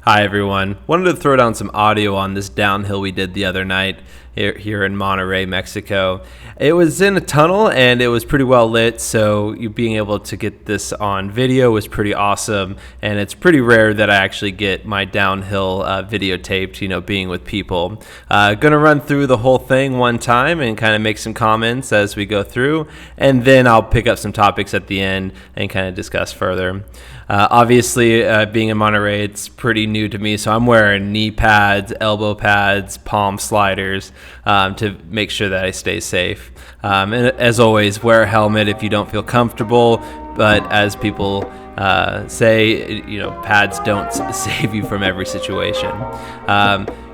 Hi everyone. Wanted to throw down some audio on this downhill we did the other night here in Monterrey, Mexico. It was in a tunnel and it was pretty well lit, so you being able to get this on video was pretty awesome. And it's pretty rare that I actually get my downhill videotaped, being with people. Gonna run through the whole thing one time and kind of make some comments as we go through, and then I'll pick up some topics at the end and kind of discuss further. Obviously, being in Monterrey, it's pretty new to me, so I'm wearing knee pads, elbow pads, palm sliders to make sure that I stay safe. And as always, wear a helmet if you don't feel comfortable, but as people say, pads don't save you from every situation.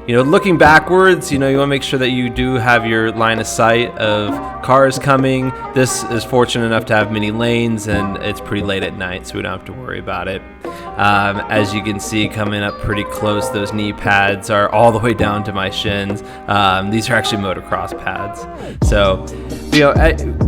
Looking backwards, you want to make sure that you do have your line of sight of cars coming. This is fortunate enough to have many lanes, and it's pretty late at night, so we don't have to worry about it. As you can see, coming up pretty close, those knee pads are all the way down to my shins. These are actually motocross pads. So,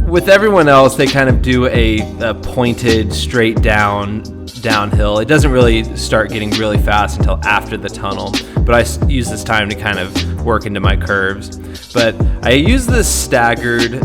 with everyone else, they kind of do a pointed, straight downhill. It doesn't really start getting really fast until after the tunnel, but I use this time to kind of work into my curves. But I use this staggered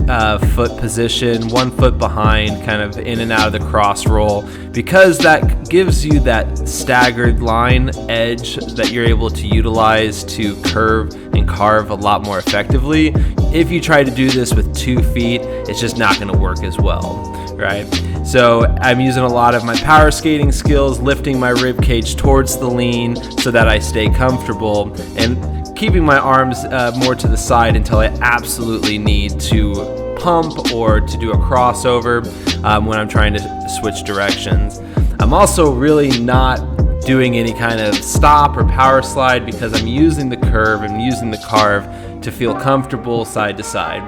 foot position, 1 foot behind, kind of in and out of the cross roll, because that gives you that staggered line edge that you're able to utilize to curve and carve a lot more effectively. If you try to do this with 2 feet, it's just not going to work as well. Right? So I'm using a lot of my power skating skills, lifting my rib cage towards the lean so that I stay comfortable, and keeping my arms more to the side until I absolutely need to pump or to do a crossover when I'm trying to switch directions. I'm also really not doing any kind of stop or power slide because I'm using the curve and using the carve to feel comfortable side to side.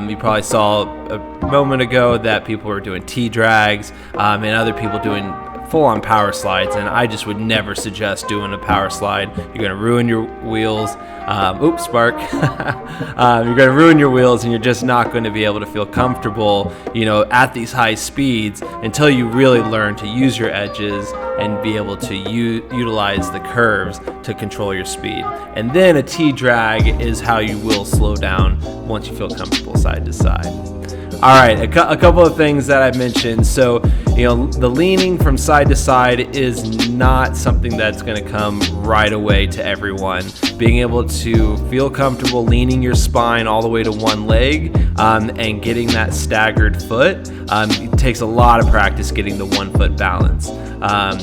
You probably saw a moment ago that people were doing T-drags and other people doing full-on power slides, and I just would never suggest doing a power slide. You're going to ruin your wheels. Spark. You're going to ruin your wheels, and you're just not going to be able to feel comfortable, at these high speeds until you really learn to use your edges and be able to utilize the curves to control your speed. And then a T-drag is how you will slow down once you feel comfortable side to side. All right, a couple of things that I mentioned. So, the leaning from side to side is not something that's going to come right away to everyone. Being able to feel comfortable leaning your spine all the way to one leg and getting that staggered foot, it takes a lot of practice getting the 1 foot balance.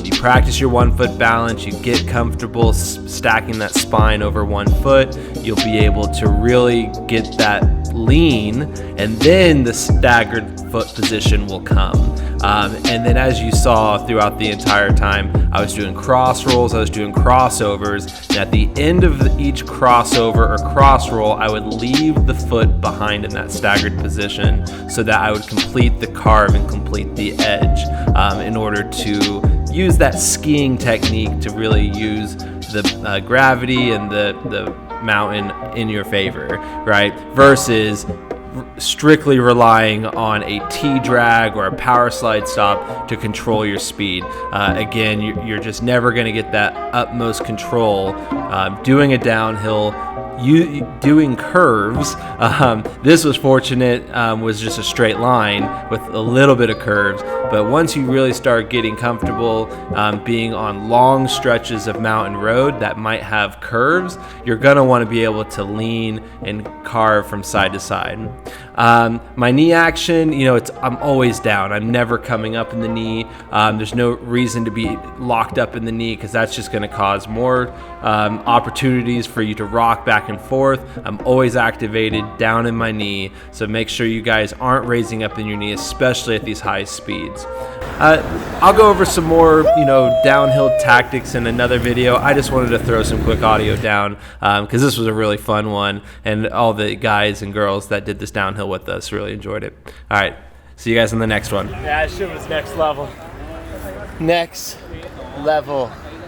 You practice your 1 foot balance, you get comfortable stacking that spine over 1 foot, you'll be able to really get that lean, and then the staggered foot position will come. And then as you saw throughout the entire time, I was doing cross rolls, I was doing crossovers, and at the end of each crossover or cross roll, I would leave the foot behind in that staggered position so that I would complete the carve and complete the edge in order to use that skiing technique to really use the gravity and the mountain in your favor, right? Versus strictly relying on a T-drag or a power slide stop to control your speed. Again, you're just never going to get that utmost control doing a downhill. Doing curves, this was fortunate, was just a straight line with a little bit of curves, but once you really start getting comfortable being on long stretches of mountain road that might have curves, you're going to want to be able to lean and carve from side to side. My knee action, I'm always down. I'm never coming up in the knee. There's no reason to be locked up in the knee because that's just going to cause more opportunities for you to rock back and forth. I'm always activated down in my knee, so make sure you guys aren't raising up in your knee, especially at these high speeds. I'll go over some more, downhill tactics in another video. I just wanted to throw some quick audio down because this was a really fun one, and all the guys and girls that did this downhill with us really enjoyed it. All right, see you guys in the next one. Yeah, that shit was next level. Next level.